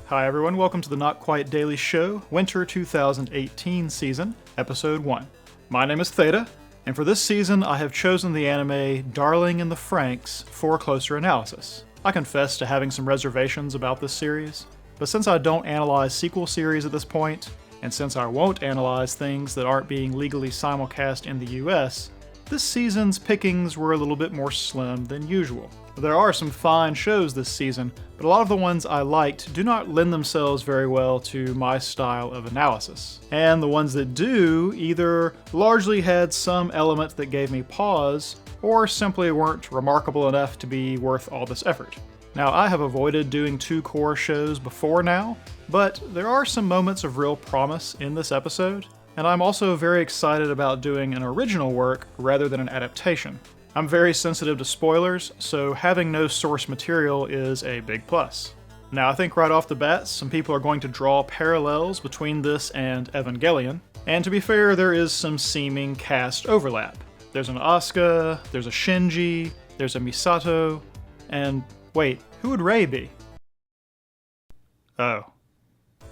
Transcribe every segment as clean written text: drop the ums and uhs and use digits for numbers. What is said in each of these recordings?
Hi everyone, welcome to the Not Quite Daily Show, Winter 2018 season, Episode 1. My name is Theta, and for this season I have chosen the anime Darling in the Franxx for closer analysis. I confess to having some reservations about this series, but since I don't analyze sequel series at this point, and since I won't analyze things that aren't being legally simulcast in the US, this season's pickings were a little bit more slim than usual. There are some fine shows this season, but a lot of the ones I liked do not lend themselves very well to my style of analysis. And the ones that do either largely had some element that gave me pause, or simply weren't remarkable enough to be worth all this effort. Now, I have avoided doing two core shows before now, but there are some moments of real promise in this episode, and I'm also very excited about doing an original work rather than an adaptation. I'm very sensitive to spoilers, so having no source material is a big plus. Now, I think right off the bat, some people are going to draw parallels between this and Evangelion, and to be fair, there is some seeming cast overlap. There's an Asuka, there's a Shinji, there's a Misato, and wait, who would Rei be? Oh.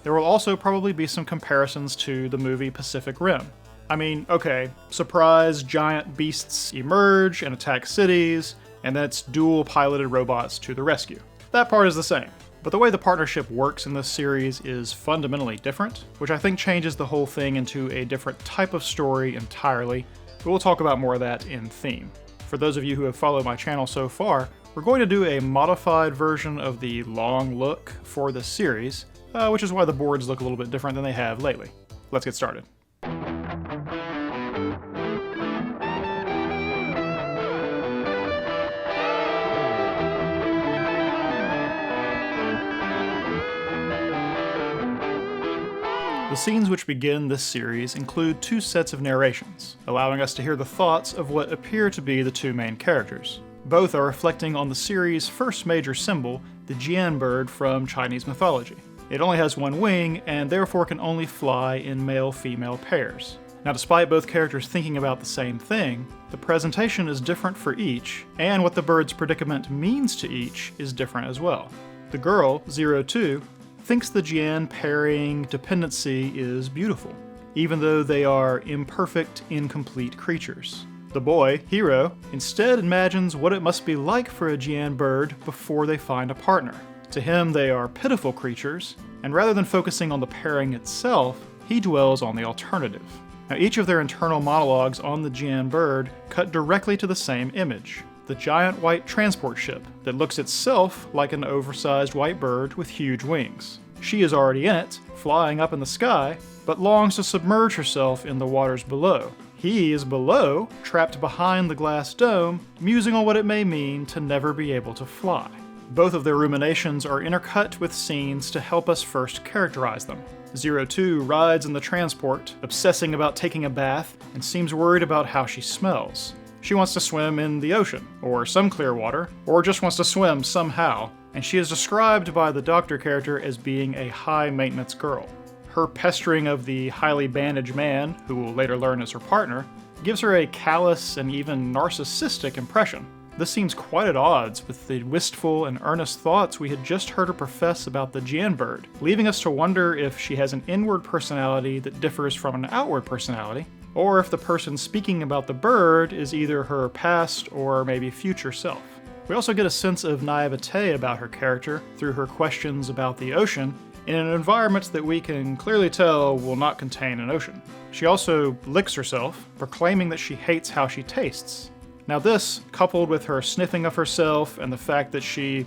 There will also probably be some comparisons to the movie Pacific Rim. I mean, okay, surprise giant beasts emerge and attack cities, and then it's dual-piloted robots to the rescue. That part is the same, but the way the partnership works in this series is fundamentally different, which I think changes the whole thing into a different type of story entirely, but we'll talk about more of that in theme. For those of you who have followed my channel so far, we're going to do a modified version of the long look for this series, which is why the boards look a little bit different than they have lately. Let's get started. The scenes which begin this series include two sets of narrations, allowing us to hear the thoughts of what appear to be the two main characters. Both are reflecting on the series' first major symbol, the Jian bird from Chinese mythology. It only has one wing, and therefore can only fly in male-female pairs. Now, despite both characters thinking about the same thing, the presentation is different for each, and what the bird's predicament means to each is different as well. The girl, 02, thinks the Jian pairing dependency is beautiful, even though they are imperfect, incomplete creatures. The boy, Hiro, instead imagines what it must be like for a Jian bird before they find a partner. To him, they are pitiful creatures, and rather than focusing on the pairing itself, he dwells on the alternative. Now, each of their internal monologues on the Jian bird cut directly to the same image: the giant white transport ship that looks itself like an oversized white bird with huge wings. She is already in it, flying up in the sky, but longs to submerge herself in the waters below. He is below, trapped behind the glass dome, musing on what it may mean to never be able to fly. Both of their ruminations are intercut with scenes to help us first characterize them. 02 rides in the transport, obsessing about taking a bath, and seems worried about how she smells. She wants to swim in the ocean, or some clear water, or just wants to swim somehow, and she is described by the doctor character as being a high-maintenance girl. Her pestering of the highly bandaged man, who will later learn is her partner, gives her a callous and even narcissistic impression. This seems quite at odds with the wistful and earnest thoughts we had just heard her profess about the Jian bird, leaving us to wonder if she has an inward personality that differs from an outward personality, or if the person speaking about the bird is either her past or maybe future self. We also get a sense of naivete about her character through her questions about the ocean in an environment that we can clearly tell will not contain an ocean. She also licks herself, proclaiming that she hates how she tastes. Now this, coupled with her sniffing of herself and the fact that she,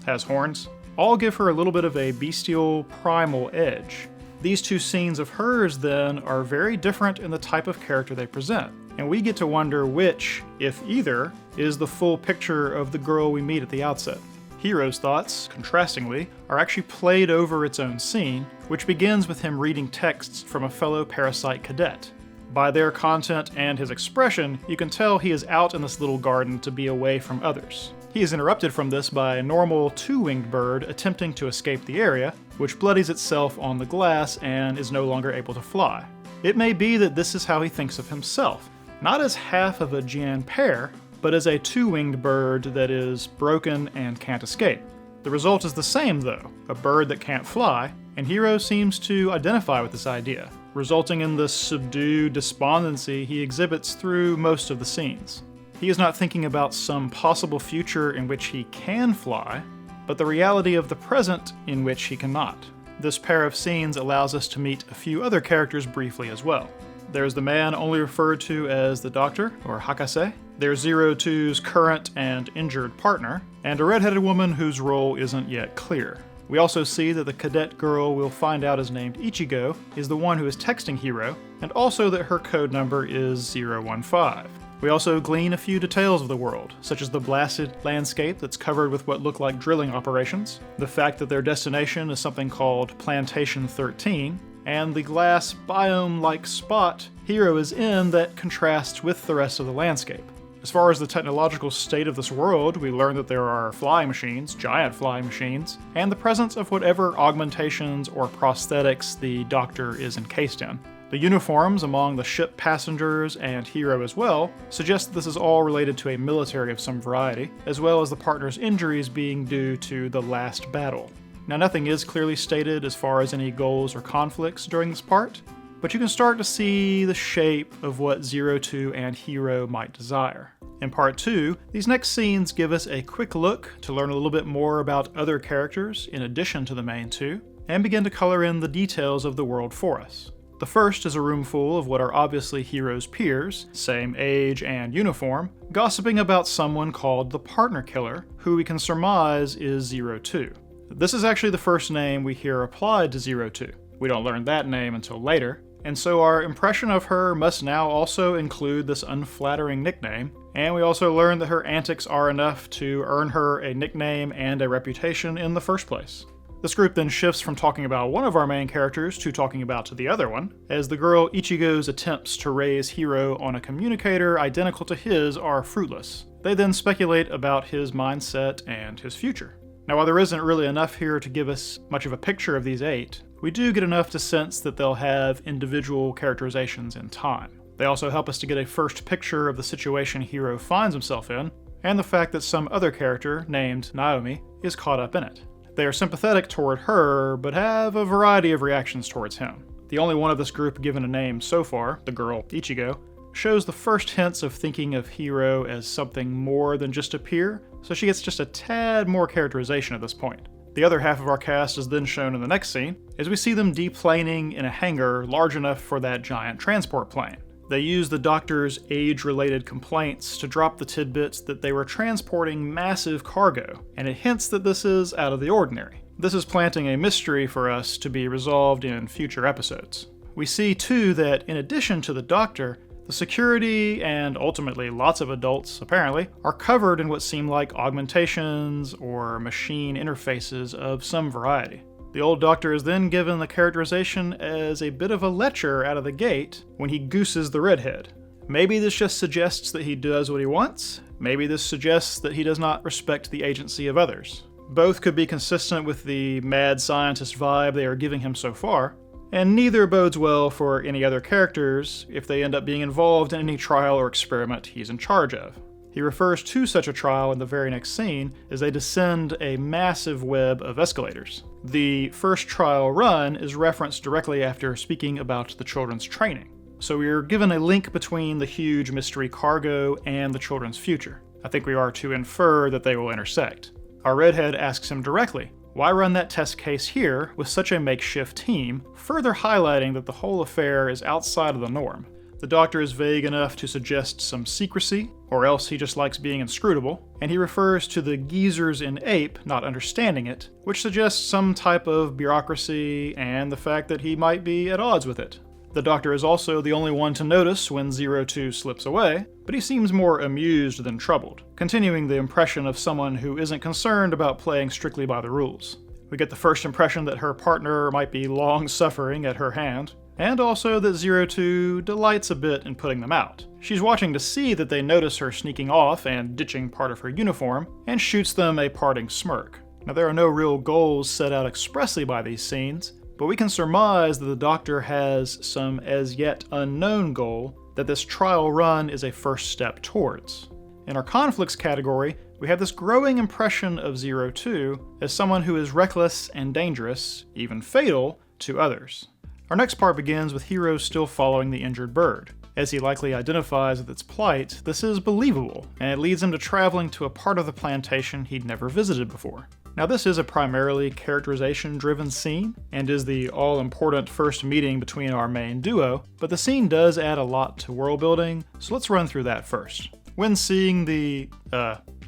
has horns, all give her a little bit of a bestial, primal edge. These two scenes of hers, then, are very different in the type of character they present, and we get to wonder which, if either, is the full picture of the girl we meet at the outset. Hiro's thoughts, contrastingly, are actually played over its own scene, which begins with him reading texts from a fellow parasite cadet. By their content and his expression, you can tell he is out in this little garden to be away from others. He is interrupted from this by a normal two-winged bird attempting to escape the area, which bloodies itself on the glass and is no longer able to fly. It may be that this is how he thinks of himself, not as half of a Jian pair, but as a two-winged bird that is broken and can't escape. The result is the same though, a bird that can't fly, and Hiro seems to identify with this idea, resulting in the subdued despondency he exhibits through most of the scenes. He is not thinking about some possible future in which he can fly, but the reality of the present in which he cannot. This pair of scenes allows us to meet a few other characters briefly as well. There's the man only referred to as the Doctor, or Hakase. There's Zero Two's current and injured partner, and a redheaded woman whose role isn't yet clear. We also see that the cadet girl we'll find out is named Ichigo is the one who is texting Hiro, and also that her code number is 015. We also glean a few details of the world, such as the blasted landscape that's covered with what look like drilling operations, the fact that their destination is something called Plantation 13, and the glass biome-like spot Hiro is in that contrasts with the rest of the landscape. As far as the technological state of this world, we learn that there are flying machines, giant flying machines, and the presence of whatever augmentations or prosthetics the Doctor is encased in. The uniforms among the ship passengers and Hiro as well suggest that this is all related to a military of some variety, as well as the partner's injuries being due to the last battle. Now, nothing is clearly stated as far as any goals or conflicts during this part, but you can start to see the shape of what Zero Two and Hiro might desire. In part 2, these next scenes give us a quick look to learn a little bit more about other characters in addition to the main two, and begin to color in the details of the world for us. The first is a room full of what are obviously Hiro's peers, same age and uniform, gossiping about someone called the Partner Killer, who we can surmise is Zero Two. This is actually the first name we hear applied to Zero Two. We don't learn that name until later, and so our impression of her must now also include this unflattering nickname, and we also learn that her antics are enough to earn her a nickname and a reputation in the first place. This group then shifts from talking about one of our main characters to talking about the other one, as the girl Ichigo's attempts to raise Hiro on a communicator identical to his are fruitless. They then speculate about his mindset and his future. Now, while there isn't really enough here to give us much of a picture of these 8, we do get enough to sense that they'll have individual characterizations in time. They also help us to get a first picture of the situation Hiro finds himself in, and the fact that some other character, named Naomi, is caught up in it. They are sympathetic toward her, but have a variety of reactions towards him. The only one of this group given a name so far, the girl Ichigo, shows the first hints of thinking of Hiro as something more than just a peer, so she gets just a tad more characterization at this point. The other half of our cast is then shown in the next scene, as we see them deplaning in a hangar large enough for that giant transport plane. They use the Doctor's age-related complaints to drop the tidbits that they were transporting massive cargo, and it hints that this is out of the ordinary. This is planting a mystery for us to be resolved in future episodes. We see, too, that in addition to the Doctor, the security, and ultimately lots of adults, apparently, are covered in what seem like augmentations or machine interfaces of some variety. The old Doctor is then given the characterization as a bit of a lecher out of the gate when he gooses the redhead. Maybe this just suggests that he does what he wants, maybe this suggests that he does not respect the agency of others. Both could be consistent with the mad scientist vibe they are giving him so far, and neither bodes well for any other characters if they end up being involved in any trial or experiment he's in charge of. He refers to such a trial in the very next scene as they descend a massive web of escalators. The first trial run is referenced directly after speaking about the children's training, so we are given a link between the huge mystery cargo and the children's future. I think we are to infer that they will intersect. Our redhead asks him directly, why run that test case here with such a makeshift team, further highlighting that the whole affair is outside of the norm. The Doctor is vague enough to suggest some secrecy, or else he just likes being inscrutable, and he refers to the geezers in Ape not understanding it, which suggests some type of bureaucracy and the fact that he might be at odds with it. The Doctor is also the only one to notice when Zero Two slips away, but he seems more amused than troubled, continuing the impression of someone who isn't concerned about playing strictly by the rules. We get the first impression that her partner might be long-suffering at her hand, and also that Zero Two delights a bit in putting them out. She's watching to see that they notice her sneaking off and ditching part of her uniform, and shoots them a parting smirk. Now, there are no real goals set out expressly by these scenes, but we can surmise that the Doctor has some as yet unknown goal that this trial run is a first step towards. In our conflicts category, we have this growing impression of Zero Two as someone who is reckless and dangerous, even fatal, to others. Our next part begins with Hiro still following the injured bird. As he likely identifies with its plight, this is believable, and it leads him to traveling to a part of the plantation he'd never visited before. Now this is a primarily characterization-driven scene, and is the all-important first meeting between our main duo, but the scene does add a lot to world building, so let's run through that first. When seeing the,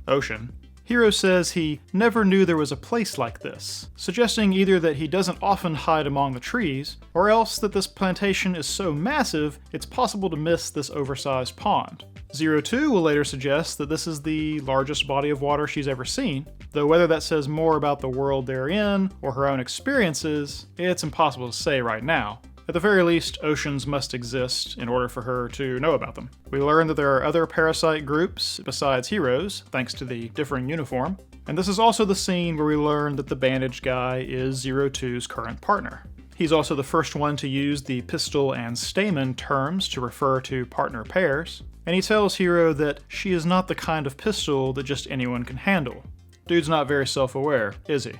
ocean, Hiro says he never knew there was a place like this, suggesting either that he doesn't often hide among the trees, or else that this plantation is so massive it's possible to miss this oversized pond. Zero Two will later suggest that this is the largest body of water she's ever seen, though whether that says more about the world they're in or her own experiences, it's impossible to say right now. At the very least, oceans must exist in order for her to know about them. We learn that there are other parasite groups besides Hiro's, thanks to the differing uniform, and this is also the scene where we learn that the bandaged guy is Zero Two's current partner. He's also the first one to use the pistol and stamen terms to refer to partner pairs, and he tells Hiro that she is not the kind of pistol that just anyone can handle. Dude's not very self-aware, is he?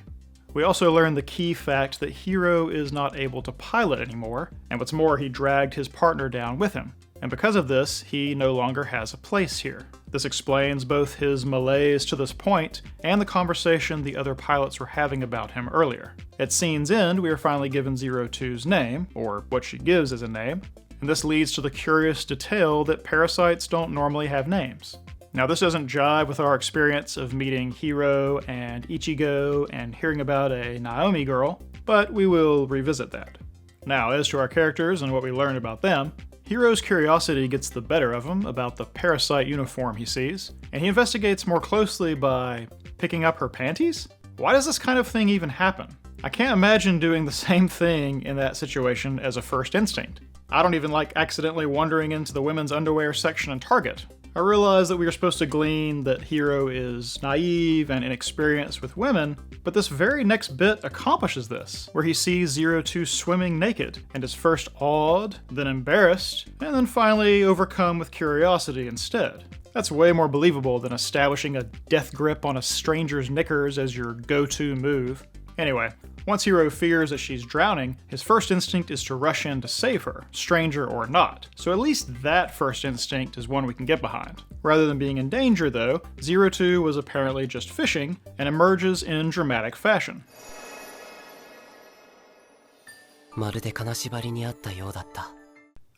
We also learn the key fact that Hiro is not able to pilot anymore, and what's more, he dragged his partner down with him. And because of this, he no longer has a place here. This explains both his malaise to this point, and the conversation the other pilots were having about him earlier. At scene's end, we are finally given Zero Two's name, or what she gives as a name, and this leads to the curious detail that parasites don't normally have names. Now this doesn't jive with our experience of meeting Hiro and Ichigo and hearing about a Naomi girl, but we will revisit that. Now, as to our characters and what we learn about them, Hiro's curiosity gets the better of him about the parasite uniform he sees, and he investigates more closely by picking up her panties? Why does this kind of thing even happen? I can't imagine doing the same thing in that situation as a first instinct. I don't even like accidentally wandering into the women's underwear section in Target. I realize that we are supposed to glean that Hiro is naive and inexperienced with women, but this very next bit accomplishes this, where he sees Zero Two swimming naked, and is first awed, then embarrassed, and then finally overcome with curiosity instead. That's way more believable than establishing a death grip on a stranger's knickers as your go-to move. Anyway, once Hiro fears that she's drowning, his first instinct is to rush in to save her, stranger or not. So at least that first instinct is one we can get behind. Rather than being in danger though, Zero Two was apparently just fishing, and emerges in dramatic fashion.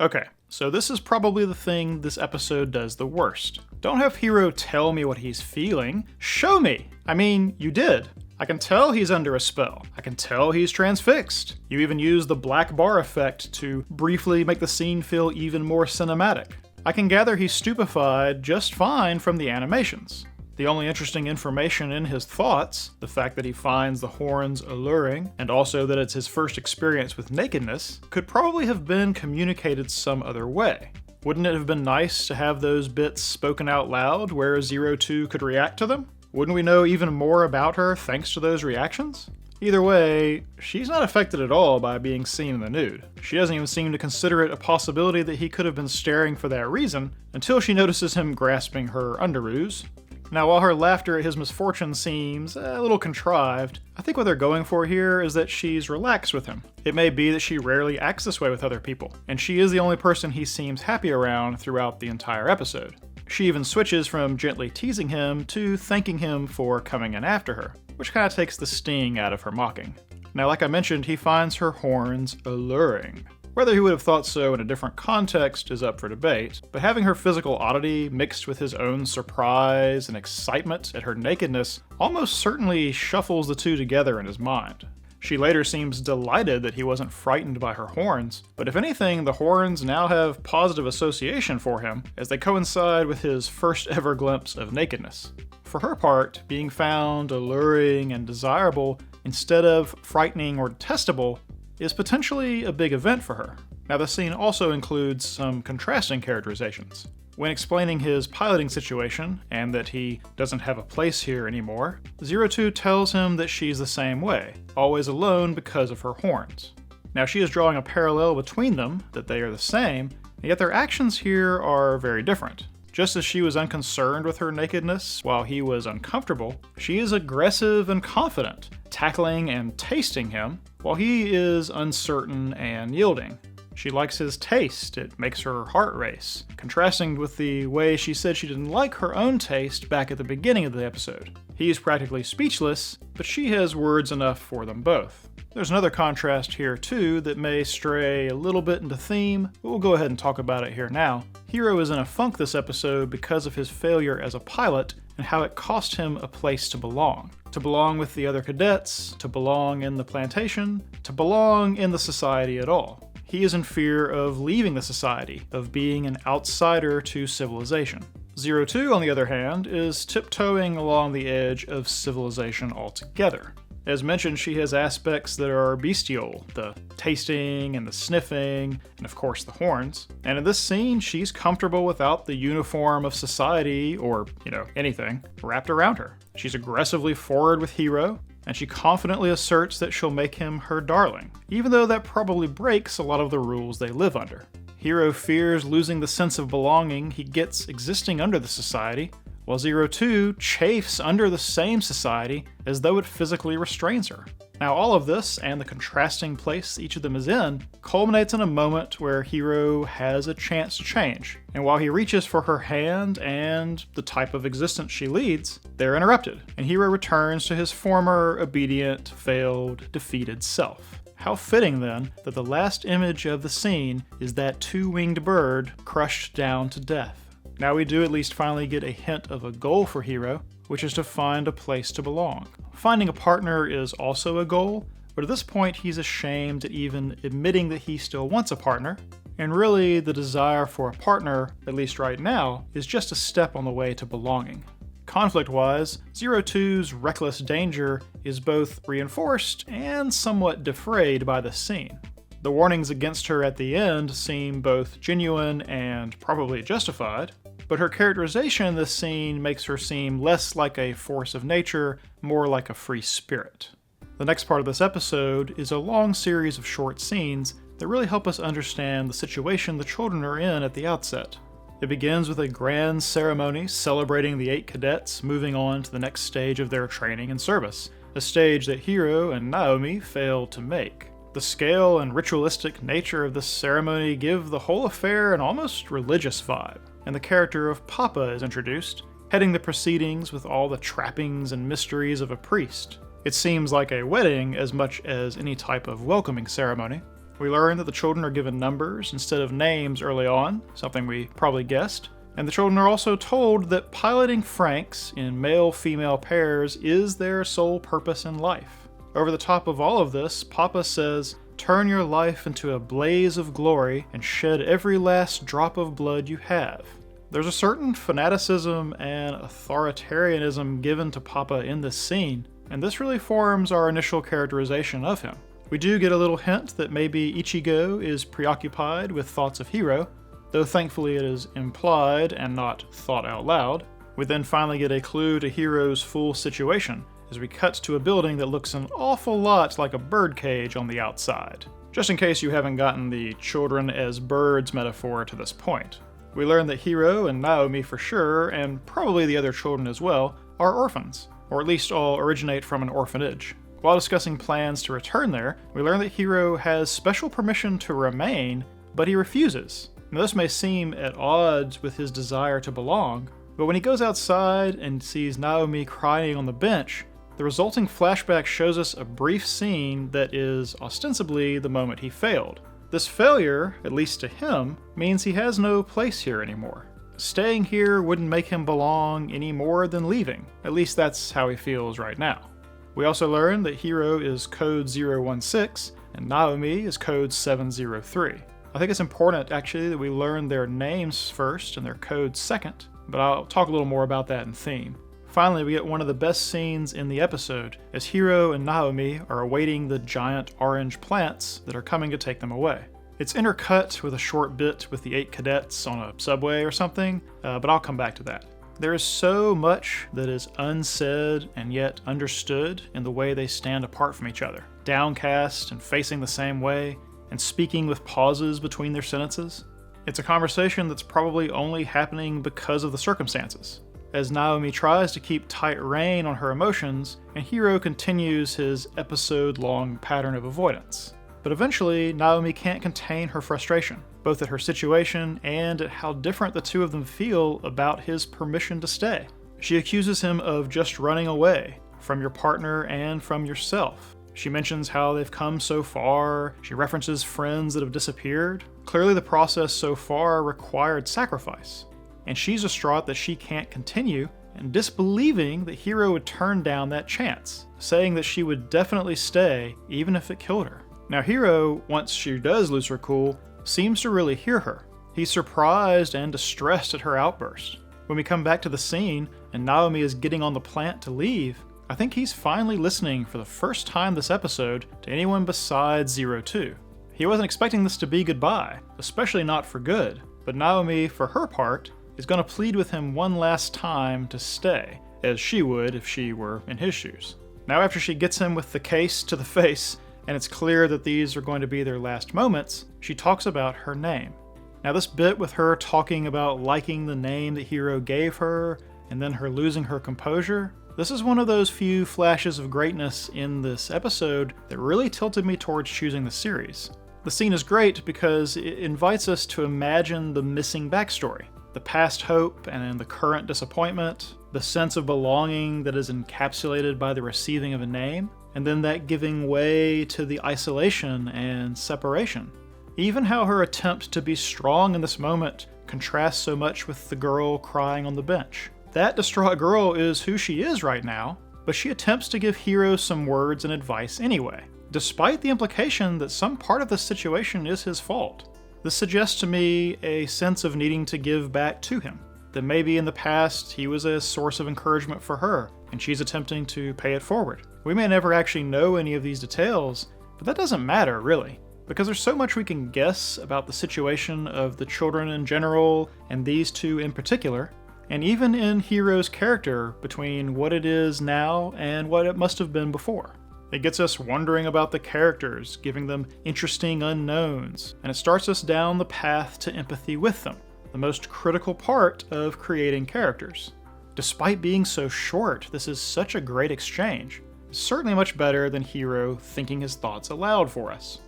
Okay, so this is probably the thing this episode does the worst. Don't have Hiro tell me what he's feeling, show me! I mean, you did. I can tell he's under a spell. I can tell he's transfixed. You even use the black bar effect to briefly make the scene feel even more cinematic. I can gather he's stupefied just fine from the animations. The only interesting information in his thoughts, the fact that he finds the horns alluring, and also that it's his first experience with nakedness, could probably have been communicated some other way. Wouldn't it have been nice to have those bits spoken out loud where Zero Two could react to them? Wouldn't we know even more about her thanks to those reactions? Either way, she's not affected at all by being seen in the nude. She doesn't even seem to consider it a possibility that he could have been staring for that reason, until she notices him grasping her underoos. Now, while her laughter at his misfortune seems a little contrived, I think what they're going for here is that she's relaxed with him. It may be that she rarely acts this way with other people, and she is the only person he seems happy around throughout the entire episode. She even switches from gently teasing him to thanking him for coming in after her, which kind of takes the sting out of her mocking. Now, like I mentioned, he finds her horns alluring. Whether he would have thought so in a different context is up for debate, but having her physical oddity mixed with his own surprise and excitement at her nakedness almost certainly shuffles the two together in his mind. She later seems delighted that he wasn't frightened by her horns, but if anything, the horns now have positive association for him, as they coincide with his first ever glimpse of nakedness. For her part, being found alluring and desirable instead of frightening or detestable is potentially a big event for her. Now, the scene also includes some contrasting characterizations. When explaining his piloting situation, and that he doesn't have a place here anymore, Zero Two tells him that she's the same way, always alone because of her horns. Now, she is drawing a parallel between them, that they are the same, and yet their actions here are very different. Just as she was unconcerned with her nakedness while he was uncomfortable, she is aggressive and confident, tackling and tasting him while he is uncertain and yielding. She likes his taste, it makes her heart race, contrasting with the way she said she didn't like her own taste back at the beginning of the episode. He's practically speechless, but she has words enough for them both. There's another contrast here too that may stray a little bit into theme, but we'll go ahead and talk about it here now. Hiro is in a funk this episode because of his failure as a pilot and how it cost him a place to belong. To belong with the other cadets, to belong in the plantation, to belong in the society at all. He is in fear of leaving the society, of being an outsider to civilization. Zero Two, on the other hand, is tiptoeing along the edge of civilization altogether. As mentioned, she has aspects that are bestial, the tasting and the sniffing, and of course the horns. And in this scene, she's comfortable without the uniform of society, or, anything, wrapped around her. She's aggressively forward with Hiro, and she confidently asserts that she'll make him her darling, even though that probably breaks a lot of the rules they live under. Hiro fears losing the sense of belonging he gets existing under the society, while Zero Two chafes under the same society as though it physically restrains her. Now all of this, and the contrasting place each of them is in, culminates in a moment where Hiro has a chance to change, and while he reaches for her hand and the type of existence she leads, they're interrupted, and Hiro returns to his former obedient, failed, defeated self. How fitting then that the last image of the scene is that two-winged bird crushed down to death. Now we do at least finally get a hint of a goal for Hiro, which is to find a place to belong. Finding a partner is also a goal, but at this point he's ashamed at even admitting that he still wants a partner, and really the desire for a partner, at least right now, is just a step on the way to belonging. Conflict-wise, Zero Two's reckless danger is both reinforced and somewhat defrayed by the scene. The warnings against her at the end seem both genuine and probably justified, but her characterization in this scene makes her seem less like a force of nature, more like a free spirit. The next part of this episode is a long series of short scenes that really help us understand the situation the children are in at the outset. It begins with a grand ceremony celebrating the 8 cadets moving on to the next stage of their training and service, a stage that Hiro and Naomi failed to make. The scale and ritualistic nature of this ceremony give the whole affair an almost religious vibe, and the character of Papa is introduced, heading the proceedings with all the trappings and mysteries of a priest. It seems like a wedding as much as any type of welcoming ceremony. We learn that the children are given numbers instead of names early on, something we probably guessed, and the children are also told that piloting Franks in male-female pairs is their sole purpose in life. Over the top of all of this, Papa says, "Turn your life into a blaze of glory and shed every last drop of blood you have." There's a certain fanaticism and authoritarianism given to Papa in this scene, and this really forms our initial characterization of him. We do get a little hint that maybe Ichigo is preoccupied with thoughts of Hiro, though thankfully it is implied and not thought out loud. We then finally get a clue to Hiro's full situation, as we cut to a building that looks an awful lot like a birdcage on the outside, just in case you haven't gotten the children as birds metaphor to this point. We learn that Hiro and Naomi for sure, and probably the other children as well, are orphans, or at least all originate from an orphanage. While discussing plans to return there, we learn that Hiro has special permission to remain, but he refuses. Now this may seem at odds with his desire to belong, but when he goes outside and sees Naomi crying on the bench, the resulting flashback shows us a brief scene that is ostensibly the moment he failed. This failure, at least to him, means he has no place here anymore. Staying here wouldn't make him belong any more than leaving. At least that's how he feels right now. We also learn that Hiro is code 016 and Naomi is code 703. I think it's important actually that we learn their names first and their codes second, but I'll talk a little more about that in theme. Finally, we get one of the best scenes in the episode, as Hiro and Naomi are awaiting the giant orange plants that are coming to take them away. It's intercut with a short bit with the 8 cadets on a subway or something, but I'll come back to that. There is so much that is unsaid and yet understood in the way they stand apart from each other, downcast and facing the same way, and speaking with pauses between their sentences. It's a conversation that's probably only happening because of the circumstances, as Naomi tries to keep tight rein on her emotions, and Hiro continues his episode-long pattern of avoidance. But eventually, Naomi can't contain her frustration, both at her situation and at how different the two of them feel about his permission to stay. She accuses him of just running away from your partner and from yourself. She mentions how they've come so far. She references friends that have disappeared. Clearly the process so far required sacrifice. And she's distraught that she can't continue, and disbelieving that Hiro would turn down that chance, saying that she would definitely stay even if it killed her. Now Hiro, once she does lose her cool, seems to really hear her. He's surprised and distressed at her outburst. When we come back to the scene and Naomi is getting on the plant to leave, I think he's finally listening for the first time this episode to anyone besides 02. He wasn't expecting this to be goodbye, especially not for good, but Naomi, for her part, is going to plead with him one last time to stay, as she would if she were in his shoes. Now after she gets him with the case to the face, and it's clear that these are going to be their last moments, she talks about her name. Now this bit with her talking about liking the name that Hiro gave her, and then her losing her composure, this is one of those few flashes of greatness in this episode that really tilted me towards choosing the series. The scene is great because it invites us to imagine the missing backstory, the past hope and the current disappointment, the sense of belonging that is encapsulated by the receiving of a name, and then that giving way to the isolation and separation. Even how her attempt to be strong in this moment contrasts so much with the girl crying on the bench. That distraught girl is who she is right now, but she attempts to give Hiro some words and advice anyway, despite the implication that some part of the situation is his fault. This suggests to me a sense of needing to give back to him, that maybe in the past he was a source of encouragement for her, and she's attempting to pay it forward. We may never actually know any of these details, but that doesn't matter, really, because there's so much we can guess about the situation of the children in general, and these two in particular, and even in Hiro's character between what it is now and what it must have been before. It gets us wondering about the characters, giving them interesting unknowns, and it starts us down the path to empathy with them, the most critical part of creating characters. Despite being so short, this is such a great exchange. Certainly much better than Hiro thinking his thoughts aloud for us.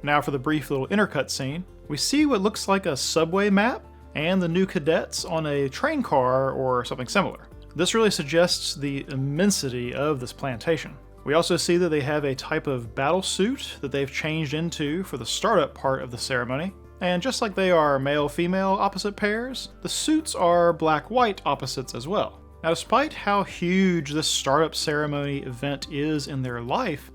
Now for the brief little intercut scene, we see what looks like a subway map and the new cadets on a train car or something similar. This really suggests the immensity of this plantation. We also see that they have a type of battle suit that they've changed into for the startup part of the ceremony, and just like they are male-female opposite pairs, the suits are black-white opposites as well. Now despite how huge this startup ceremony event is in their life,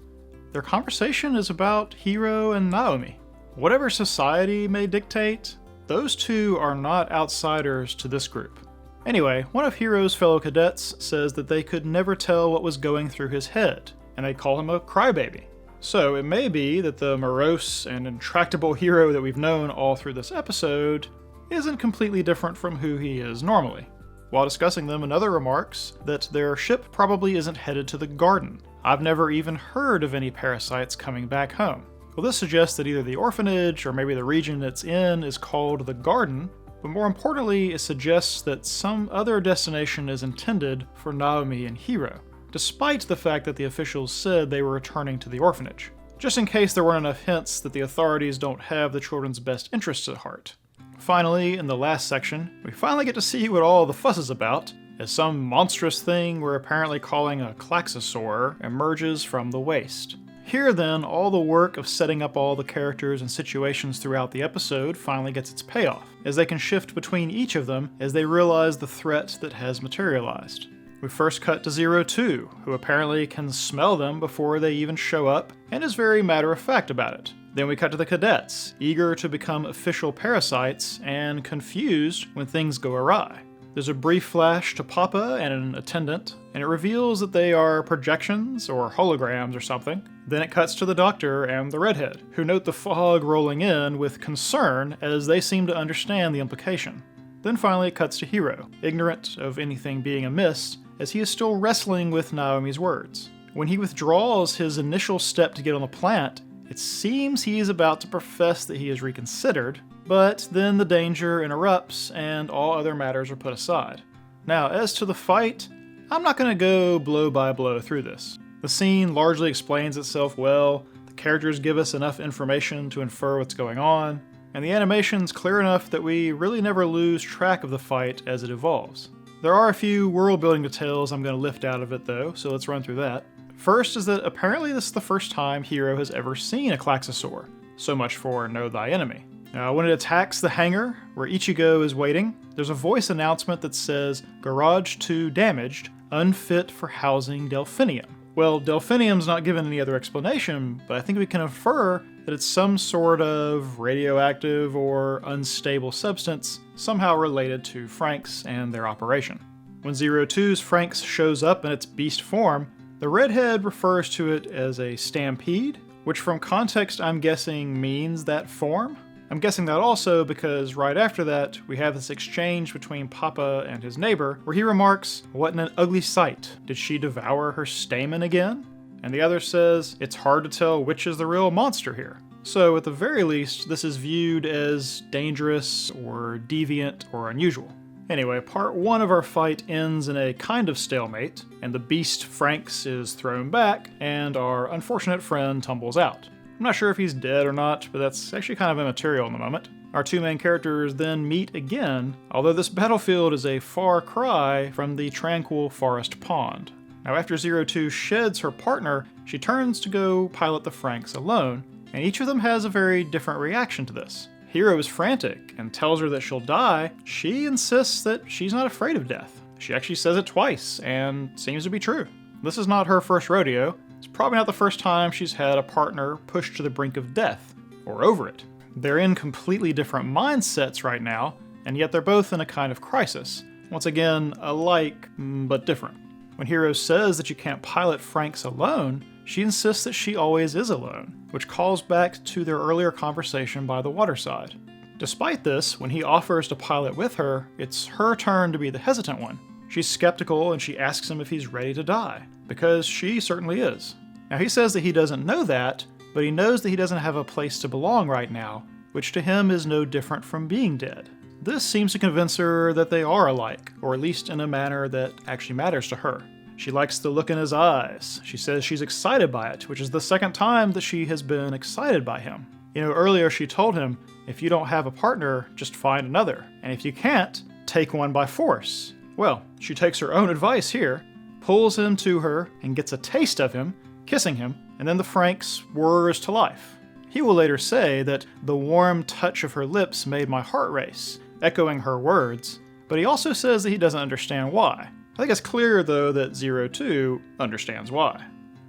their conversation is about Hiro and Naomi. Whatever society may dictate, those two are not outsiders to this group. Anyway, one of Hiro's fellow cadets says that they could never tell what was going through his head, and they call him a crybaby. So it may be that the morose and intractable Hiro that we've known all through this episode isn't completely different from who he is normally. While discussing them, another remarks that their ship probably isn't headed to the garden. I've never even heard of any parasites coming back home. Well, this suggests that either the orphanage or maybe the region it's in is called the Garden, but more importantly, it suggests that some other destination is intended for Naomi and Hiro, despite the fact that the officials said they were returning to the orphanage, just in case there weren't enough hints that the authorities don't have the children's best interests at heart. Finally, in the last section, we finally get to see what all the fuss is about, as some monstrous thing we're apparently calling a Klaxosaur emerges from the waste. Here then, all the work of setting up all the characters and situations throughout the episode finally gets its payoff, as they can shift between each of them as they realize the threat that has materialized. We first cut to 02, who apparently can smell them before they even show up, and is very matter-of-fact about it. Then we cut to the cadets, eager to become official parasites, and confused when things go awry. There's a brief flash to Papa and an attendant, and it reveals that they are projections or holograms or something. Then it cuts to the doctor and the redhead, who note the fog rolling in with concern as they seem to understand the implication. Then finally it cuts to Hiro, ignorant of anything being amiss, as he is still wrestling with Naomi's words. When he withdraws his initial step to get on the plant, it seems he is about to profess that he has reconsidered, But then the danger interrupts and all other matters are put aside. Now, as to the fight, I'm not going to go blow by blow through this. The scene largely explains itself well, the characters give us enough information to infer what's going on, and the animation's clear enough that we really never lose track of the fight as it evolves. There are a few world-building details I'm going to lift out of it though, so let's run through that. First is that apparently this is the first time Hiro has ever seen a Klaxosaur. So much for Know Thy Enemy. Now, when it attacks the hangar, where Ichigo is waiting, there's a voice announcement that says, Garage 2 damaged, unfit for housing Delphinium. Well, Delphinium's not given any other explanation, but I think we can infer that it's some sort of radioactive or unstable substance somehow related to Franxx and their operation. When Zero Two's Franxx shows up in its beast form, the redhead refers to it as a stampede, which from context I'm guessing means that form. I'm guessing that also because right after that, we have this exchange between Papa and his neighbor, where he remarks, "What an ugly sight. Did she devour her stamen again?" And the other says, "It's hard to tell which is the real monster here." So at the very least, this is viewed as dangerous or deviant or unusual. Anyway, part 1 of our fight ends in a kind of stalemate, and the beast Franxx is thrown back, and our unfortunate friend tumbles out. I'm not sure if he's dead or not, but that's actually kind of immaterial in the moment. Our two main characters then meet again, although this battlefield is a far cry from the tranquil forest pond. Now after Zero Two sheds her partner, she turns to go pilot the Franxx alone, and each of them has a very different reaction to this. Hiro is frantic and tells her that she'll die. She insists that she's not afraid of death. She actually says it twice, and seems to be true. This is not her first rodeo. It's probably not the first time she's had a partner pushed to the brink of death, or over it. They're in completely different mindsets right now, and yet they're both in a kind of crisis. Once again, alike, but different. When Hiro says that you can't pilot Franxx alone, she insists that she always is alone, which calls back to their earlier conversation by the waterside. Despite this, when he offers to pilot with her, it's her turn to be the hesitant one. She's skeptical and she asks him if he's ready to die, because she certainly is. Now he says that he doesn't know that, but he knows that he doesn't have a place to belong right now, which to him is no different from being dead. This seems to convince her that they are alike, or at least in a manner that actually matters to her. She likes the look in his eyes. She says she's excited by it, which is the second time that she has been excited by him. You know, earlier she told him, if you don't have a partner, just find another. And if you can't, take one by force. Well, she takes her own advice here, pulls him to her, and gets a taste of him, kissing him, and then the Franxx whirs to life. He will later say that the warm touch of her lips made my heart race, echoing her words, but he also says that he doesn't understand why. I think it's clear, though, that Zero Two understands why.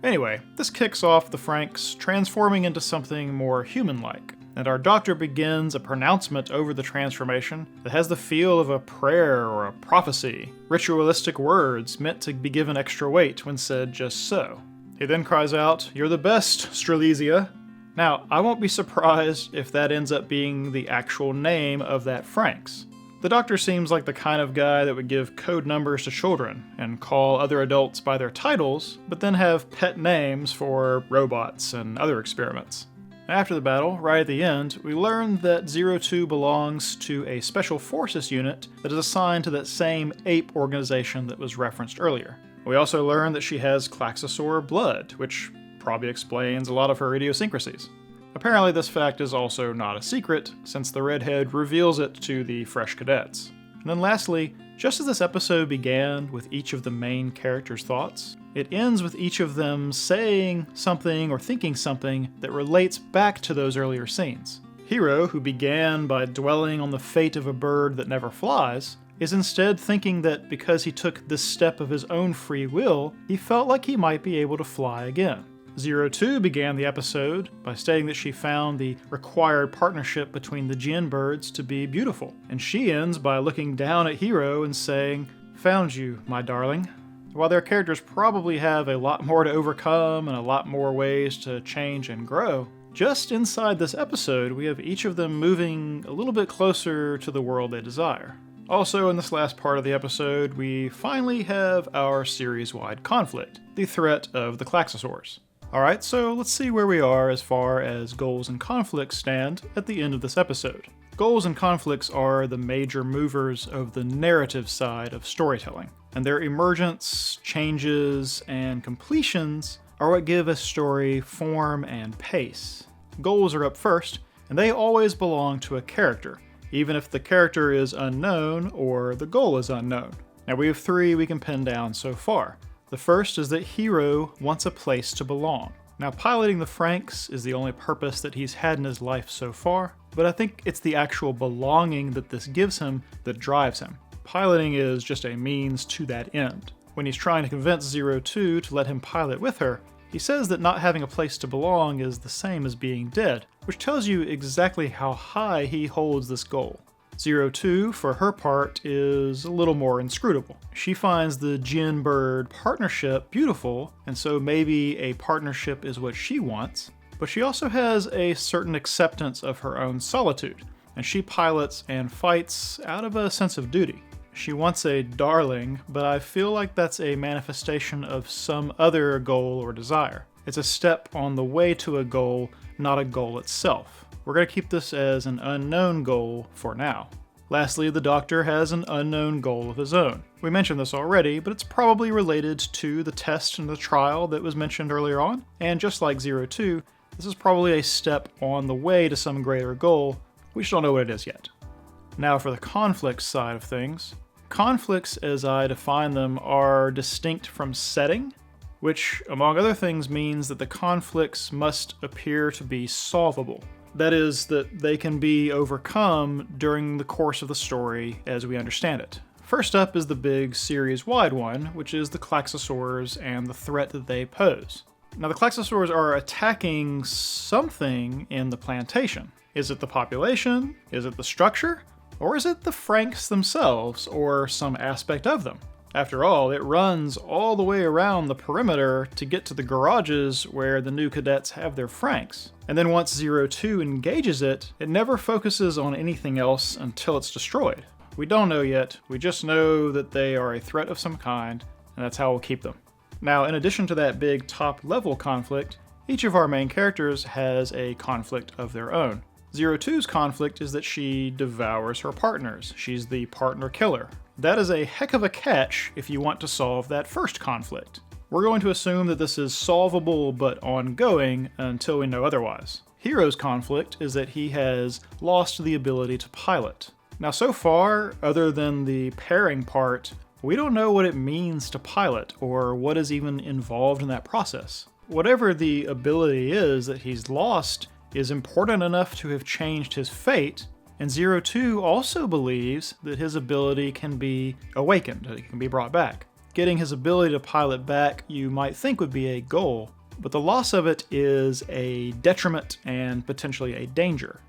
Anyway, this kicks off the Franxx transforming into something more human-like, and our doctor begins a pronouncement over the transformation that has the feel of a prayer or a prophecy, ritualistic words meant to be given extra weight when said just so. He then cries out, "You're the best, Strelitzia." Now, I won't be surprised if that ends up being the actual name of that Franxx. The doctor seems like the kind of guy that would give code numbers to children and call other adults by their titles, but then have pet names for robots and other experiments. After the battle, right at the end, we learn that Zero Two belongs to a special forces unit that is assigned to that same ape organization that was referenced earlier. We also learn that she has Klaxosaur blood, which probably explains a lot of her idiosyncrasies. Apparently this fact is also not a secret, since the redhead reveals it to the fresh cadets. And then lastly, just as this episode began with each of the main characters' thoughts, it ends with each of them saying something or thinking something that relates back to those earlier scenes. Hiro, who began by dwelling on the fate of a bird that never flies, is instead thinking that because he took this step of his own free will, he felt like he might be able to fly again. Zero Two began the episode by stating that she found the required partnership between the Jin birds to be beautiful, and she ends by looking down at Hiro and saying, "Found you, my darling." While their characters probably have a lot more to overcome and a lot more ways to change and grow, just inside this episode we have each of them moving a little bit closer to the world they desire. Also, in this last part of the episode, we finally have our series-wide conflict, the threat of the Klaxosaurs. Alright, so let's see where we are as far as goals and conflicts stand at the end of this episode. Goals and conflicts are the major movers of the narrative side of storytelling, and their emergence, changes, and completions are what give a story form and pace. Goals are up first, and they always belong to a character, even if the character is unknown or the goal is unknown. Now we have 3 we can pin down so far. The first is that Hiro wants a place to belong. Now piloting the Franxx is the only purpose that he's had in his life so far, but I think it's the actual belonging that this gives him that drives him. Piloting is just a means to that end. When he's trying to convince Zero Two to let him pilot with her, he says that not having a place to belong is the same as being dead, which tells you exactly how high he holds this goal. Zero Two, for her part, is a little more inscrutable. She finds the Jin Bird partnership beautiful, and so maybe a partnership is what she wants, but she also has a certain acceptance of her own solitude, and she pilots and fights out of a sense of duty. She wants a darling, but I feel like that's a manifestation of some other goal or desire. It's a step on the way to a goal, not a goal itself. We're going to keep this as an unknown goal for now. Lastly, the Doctor has an unknown goal of his own. We mentioned this already, but it's probably related to the test and the trial that was mentioned earlier on, and just like Zero Two, this is probably a step on the way to some greater goal. We just don't know what it is yet. Now for the conflict side of things. Conflicts, as I define them, are distinct from setting, which, among other things, means that the conflicts must appear to be solvable. That is, that they can be overcome during the course of the story as we understand it. First up is the big series-wide one, which is the Klaxosaurs and the threat that they pose. Now the Klaxosaurs are attacking something in the plantation. Is it the population? Is it the structure? Or is it the Franxx themselves, or some aspect of them? After all, it runs all the way around the perimeter to get to the garages where the new cadets have their Franxx. And then once Zero Two engages it, it never focuses on anything else until it's destroyed. We don't know yet, we just know that they are a threat of some kind, and that's how we'll keep them. Now, in addition to that big top-level conflict, each of our main characters has a conflict of their own. Zero Two's conflict is that she devours her partners. She's the partner killer. That is a heck of a catch if you want to solve that first conflict. We're going to assume that this is solvable but ongoing until we know otherwise. Hiro's conflict is that he has lost the ability to pilot. Now so far, other than the pairing part, we don't know what it means to pilot or what is even involved in that process. Whatever the ability is that he's lost is important enough to have changed his fate, and Zero Two also believes that his ability can be awakened, it can be brought back. Getting his ability to pilot back you might think would be a goal, but the loss of it is a detriment and potentially a danger.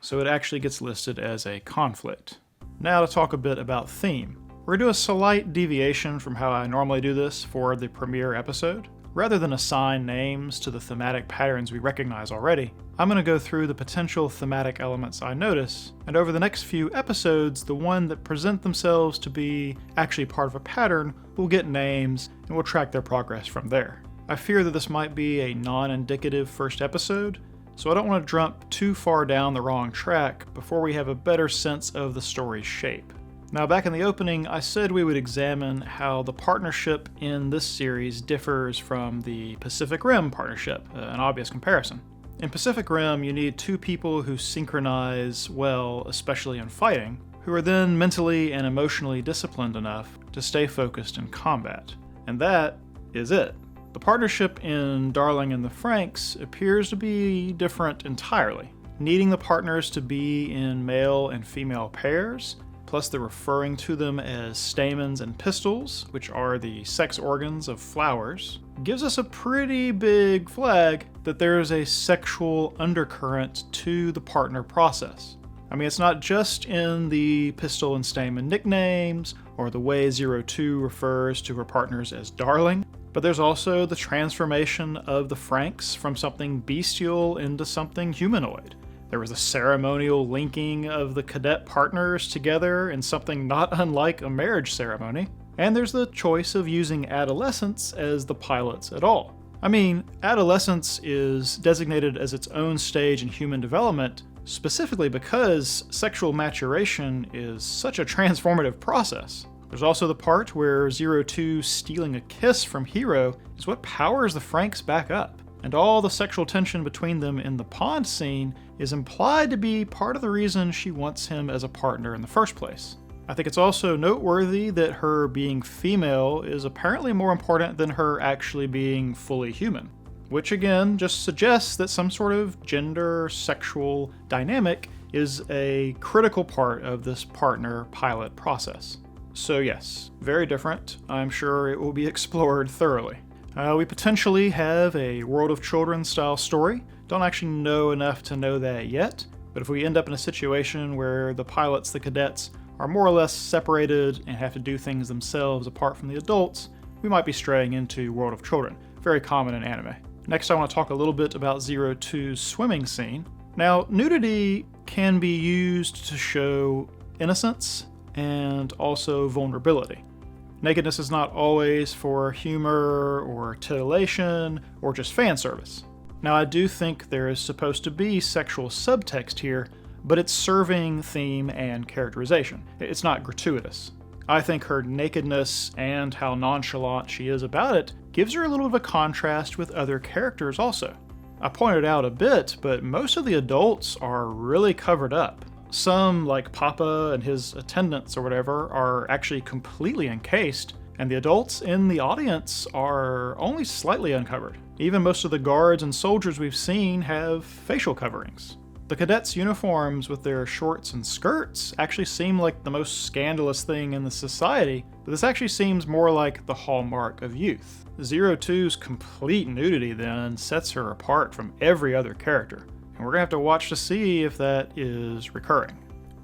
So it actually gets listed as a conflict. Now to talk a bit about theme. We're going to do a slight deviation from how I normally do this for the premiere episode. Rather than assign names to the thematic patterns we recognize already, I'm going to go through the potential thematic elements I notice, and over the next few episodes, the one that present themselves to be actually part of a pattern will get names, and we'll track their progress from there. I fear that this might be a non-indicative first episode, so I don't want to jump too far down the wrong track before we have a better sense of the story's shape. Now, back in the opening, I said we would examine how the partnership in this series differs from the Pacific Rim partnership, an obvious comparison. In Pacific Rim, you need 2 people who synchronize well, especially in fighting, who are then mentally and emotionally disciplined enough to stay focused in combat. And that is it. The partnership in Darling and the Franxx appears to be different entirely, needing the partners to be in male and female pairs, plus they're referring to them as stamens and pistils, which are the sex organs of flowers, gives us a pretty big flag that there's a sexual undercurrent to the partner process. I mean, it's not just in the pistil and stamen nicknames, or the way Zero Two refers to her partners as darling, but there's also the transformation of the Franxx from something bestial into something humanoid. There was a ceremonial linking of the cadet partners together in something not unlike a marriage ceremony. And there's the choice of using adolescents as the pilots at all. I mean, adolescence is designated as its own stage in human development specifically because sexual maturation is such a transformative process. There's also the part where Zero Two stealing a kiss from Hiro is what powers the Franxx back up, and all the sexual tension between them in the pond scene is implied to be part of the reason she wants him as a partner in the first place. I think it's also noteworthy that her being female is apparently more important than her actually being fully human, which again just suggests that some sort of gender-sexual dynamic is a critical part of this partner-pilot process. So yes, very different. I'm sure it will be explored thoroughly. We potentially have a World of Children style story. Don't actually know enough to know that yet, but if we end up in a situation where the pilots, the cadets, are more or less separated and have to do things themselves apart from the adults, we might be straying into World of Children, very common in anime. Next, I want to talk a little bit about Zero Two's swimming scene. Now, nudity can be used to show innocence and also vulnerability. Nakedness is not always for humor or titillation or just fan service. Now, I do think there is supposed to be sexual subtext here, but it's serving theme and characterization. It's not gratuitous. I think her nakedness and how nonchalant she is about it gives her a little bit of a contrast with other characters also. I pointed out a bit, but most of the adults are really covered up. Some, like Papa and his attendants or whatever, are actually completely encased, and the adults in the audience are only slightly uncovered. Even most of the guards and soldiers we've seen have facial coverings. The cadets' uniforms with their shorts and skirts actually seem like the most scandalous thing in the society, but this actually seems more like the hallmark of youth. Zero Two's complete nudity then sets her apart from every other character, and we're gonna have to watch to see if that is recurring.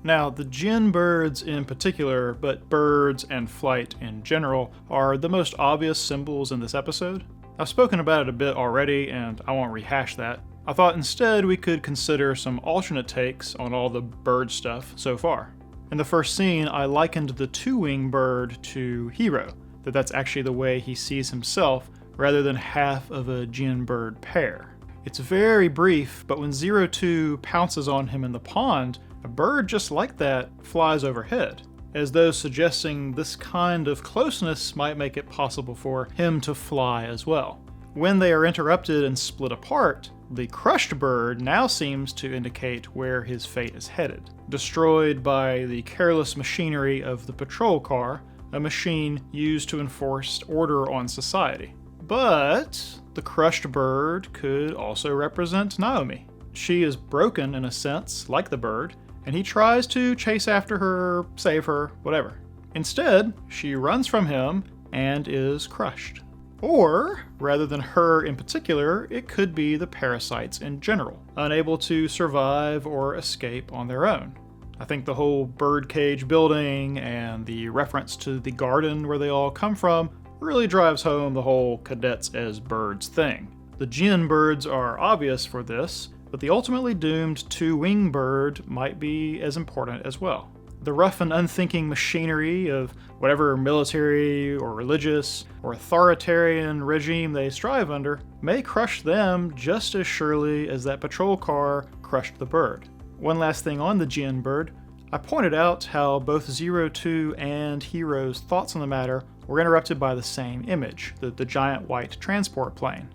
Now, the Jin birds in particular, but birds and flight in general, are the most obvious symbols in this episode. I've spoken about it a bit already, and I won't rehash that. I thought instead we could consider some alternate takes on all the bird stuff so far. In the first scene, I likened the two-wing bird to Hiro, that's actually the way he sees himself rather than half of a Jin bird pair. It's very brief, but when Zero Two pounces on him in the pond, a bird just like that flies overhead, as though suggesting this kind of closeness might make it possible for him to fly as well. When they are interrupted and split apart, the crushed bird now seems to indicate where his fate is headed. Destroyed by the careless machinery of the patrol car, a machine used to enforce order on society. But the crushed bird could also represent Naomi. She is broken in a sense, like the bird, and he tries to chase after her, save her, whatever. Instead, she runs from him and is crushed. Or, rather than her in particular, it could be the parasites in general, unable to survive or escape on their own. I think the whole birdcage building and the reference to the garden where they all come from really drives home the whole cadets as birds thing. The Jin birds are obvious for this, but the ultimately doomed two-winged bird might be as important as well. The rough and unthinking machinery of whatever military or religious or authoritarian regime they strive under may crush them just as surely as that patrol car crushed the bird. One last thing on the Jin bird, I pointed out how both Zero Two and Hiro's thoughts on the matter were interrupted by the same image, the giant white transport plane.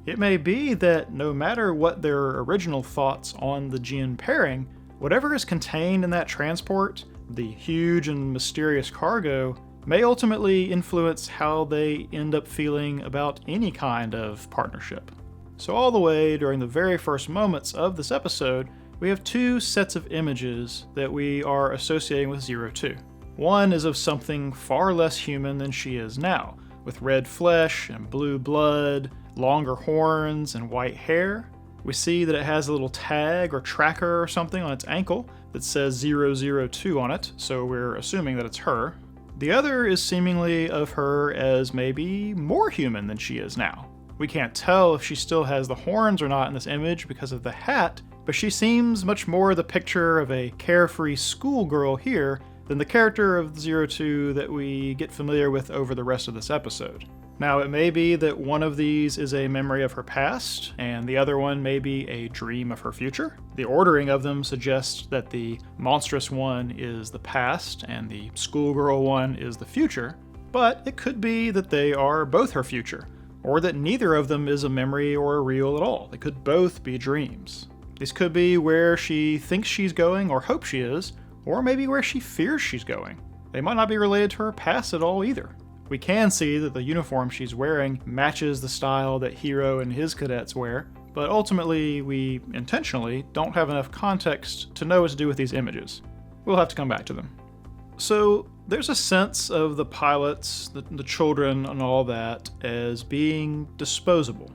It may be that no matter what their original thoughts on the Jin pairing, whatever is contained in that transport, the huge and mysterious cargo, may ultimately influence how they end up feeling about any kind of partnership. So all the way during the very first moments of this episode, we have two sets of images that we are associating with Zero Two. One is of something far less human than she is now, with red flesh and blue blood, longer horns and white hair. We see that it has a little tag or tracker or something on its ankle that says 002 on it, so we're assuming that it's her. The other is seemingly of her as maybe more human than she is now. We can't tell if she still has the horns or not in this image because of the hat, but she seems much more the picture of a carefree schoolgirl here than the character of 02 that we get familiar with over the rest of this episode. Now, it may be that one of these is a memory of her past, and the other one may be a dream of her future. The ordering of them suggests that the monstrous one is the past, and the schoolgirl one is the future, but it could be that they are both her future, or that neither of them is a memory or a real at all. They could both be dreams. These could be where she thinks she's going or hopes she is, or maybe where she fears she's going. They might not be related to her past at all either. We can see that the uniform she's wearing matches the style that Hiro and his cadets wear, but ultimately we intentionally don't have enough context to know what to do with these images. We'll have to come back to them. So there's a sense of the pilots, the children and all that as being disposable.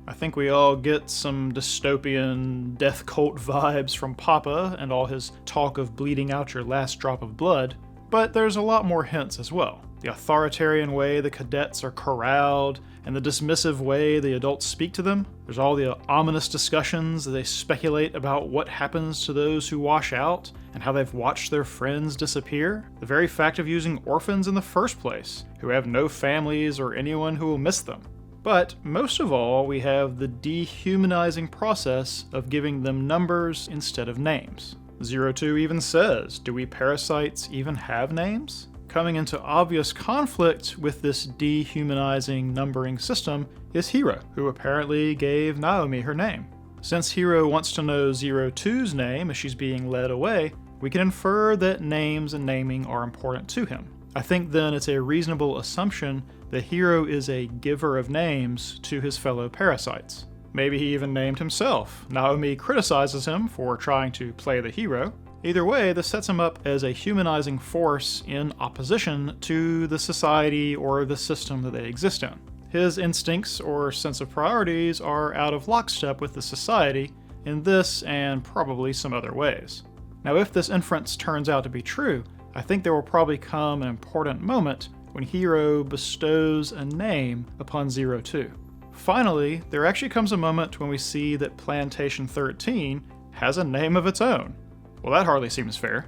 I think we all get some dystopian death cult vibes from Papa and all his talk of bleeding out your last drop of blood, but there's a lot more hints as well. The authoritarian way the cadets are corralled, and the dismissive way the adults speak to them. There's all the ominous discussions as they speculate about what happens to those who wash out, and how they've watched their friends disappear. The very fact of using orphans in the first place, who have no families or anyone who will miss them. But most of all, we have the dehumanizing process of giving them numbers instead of names. 02 even says, "Do we parasites even have names?" Coming into obvious conflict with this dehumanizing numbering system is Hiro, who apparently gave Naomi her name. Since Hiro wants to know 02's name as she's being led away, we can infer that names and naming are important to him. I think then it's a reasonable assumption that Hiro is a giver of names to his fellow parasites. Maybe he even named himself. Naomi criticizes him for trying to play the hero. Either way, this sets him up as a humanizing force in opposition to the society or the system that they exist in. His instincts or sense of priorities are out of lockstep with the society in this and probably some other ways. Now, if this inference turns out to be true, I think there will probably come an important moment when Hiro bestows a name upon 02. Finally, there actually comes a moment when we see that Plantation 13 has a name of its own. Well, that hardly seems fair.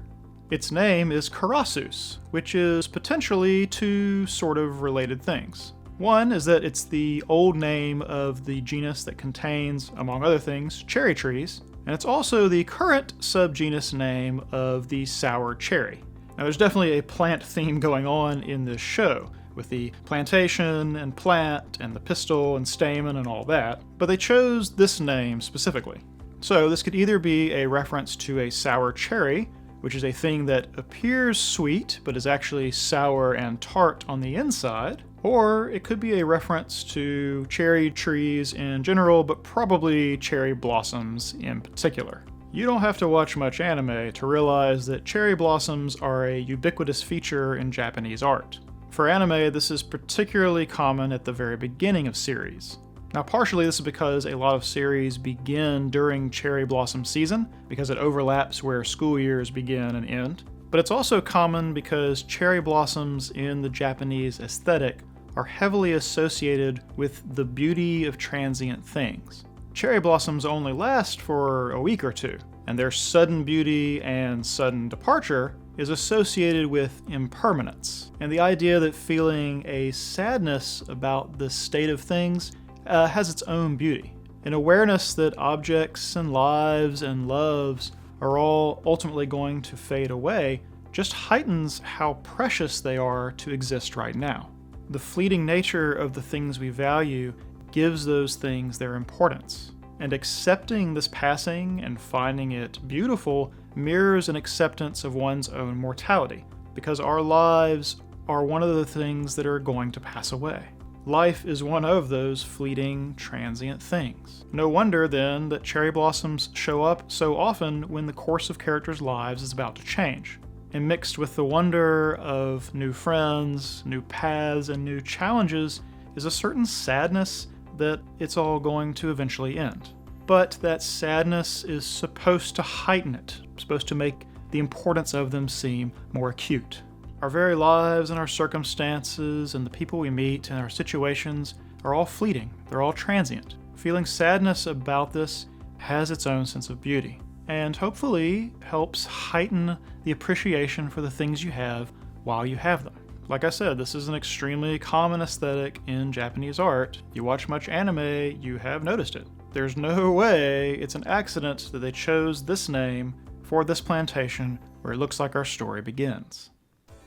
Its name is Karasus, which is potentially two sort of related things. One is that it's the old name of the genus that contains, among other things, cherry trees, and it's also the current subgenus name of the sour cherry. Now, there's definitely a plant theme going on in this show, with the plantation and plant and the pistil and stamen and all that, but they chose this name specifically. So this could either be a reference to a sour cherry, which is a thing that appears sweet but is actually sour and tart on the inside, or it could be a reference to cherry trees in general, but probably cherry blossoms in particular. You don't have to watch much anime to realize that cherry blossoms are a ubiquitous feature in Japanese art. For anime, this is particularly common at the very beginning of series. Now, partially this is because a lot of series begin during cherry blossom season, because it overlaps where school years begin and end. But it's also common because cherry blossoms in the Japanese aesthetic are heavily associated with the beauty of transient things. Cherry blossoms only last for a week or two, and their sudden beauty and sudden departure is associated with impermanence, and the idea that feeling a sadness about the state of things has its own beauty. An awareness that objects and lives and loves are all ultimately going to fade away just heightens how precious they are to exist right now. The fleeting nature of the things we value gives those things their importance, and accepting this passing and finding it beautiful mirrors an acceptance of one's own mortality, because our lives are one of the things that are going to pass away. Life is one of those fleeting, transient things. No wonder, then, that cherry blossoms show up so often when the course of characters' lives is about to change. And mixed with the wonder of new friends, new paths, and new challenges is a certain sadness that it's all going to eventually end. But that sadness is supposed to heighten it, supposed to make the importance of them seem more acute. Our very lives and our circumstances and the people we meet and our situations are all fleeting. They're all transient. Feeling sadness about this has its own sense of beauty, and hopefully helps heighten the appreciation for the things you have while you have them. Like I said, this is an extremely common aesthetic in Japanese art. You watch much anime, you have noticed it. There's no way it's an accident that they chose this name for this plantation where it looks like our story begins.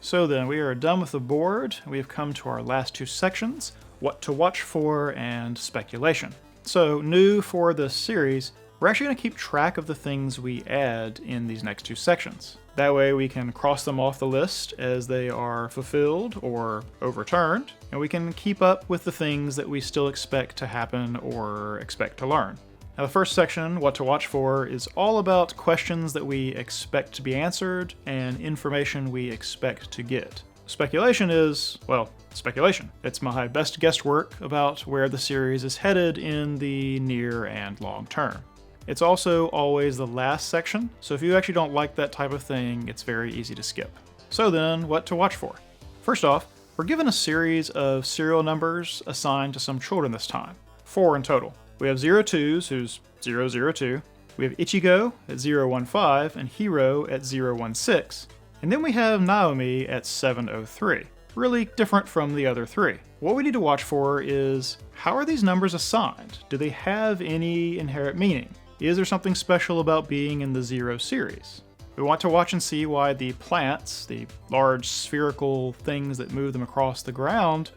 So then, we are done with the board. We have come to our last two sections, what to watch for and speculation. So, new for this series, we're actually going to keep track of the things we add in these next two sections. That way we can cross them off the list as they are fulfilled or overturned, and we can keep up with the things that we still expect to happen or expect to learn. Now, the first section, What to Watch For, is all about questions that we expect to be answered and information we expect to get. Speculation is, well, speculation. It's my best guesswork about where the series is headed in the near and long term. It's also always the last section, so if you actually don't like that type of thing, it's very easy to skip. So then, what to watch for? First off, we're given a series of serial numbers assigned to some children this time, 4 in total. We have 02s, who's 002, we have Ichigo at 015, and Hiro at 016, and then we have Naomi at 703. Really different from the other three. What we need to watch for is, how are these numbers assigned? Do they have any inherent meaning? Is there something special about being in the 0 series? We want to watch and see why the plants, the large spherical things that move them across the ground,